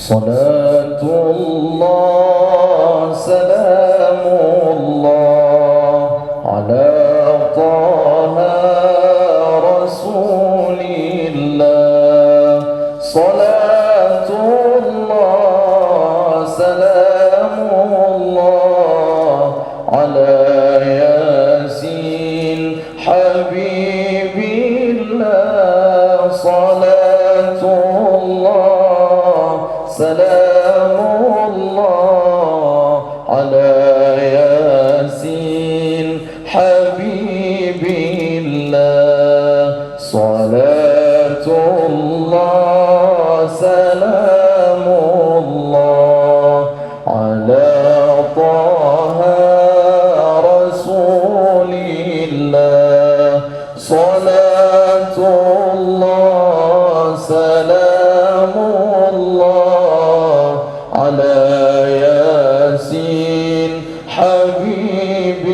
صلاة الله سلام الله على طه رسول الله. صلاة الله سلام الله على ياسين حبيب الله. صلاة الله سلام الله على ياسين حبيب الله. صلاة الله سلام الله على طه رسول الله. صلاة الله سلام الله على ياسين حبيب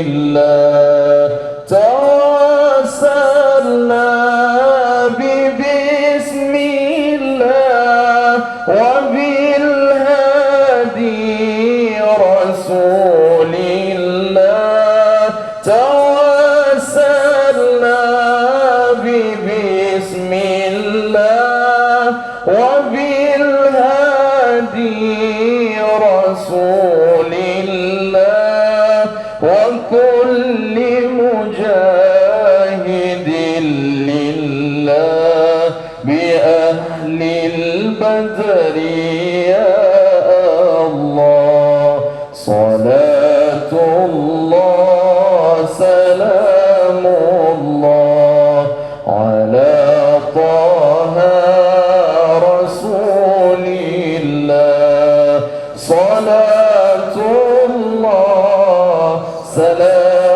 الله. توسلنا ببسم الله وبالهادي رسول الله. توسلنا ببسم الله وبالهادي رسول الله وكل مجاهد لله بأهل البدر يا الله. صلاة الله سلام الله على طه رسول الله. صلاة الله سلام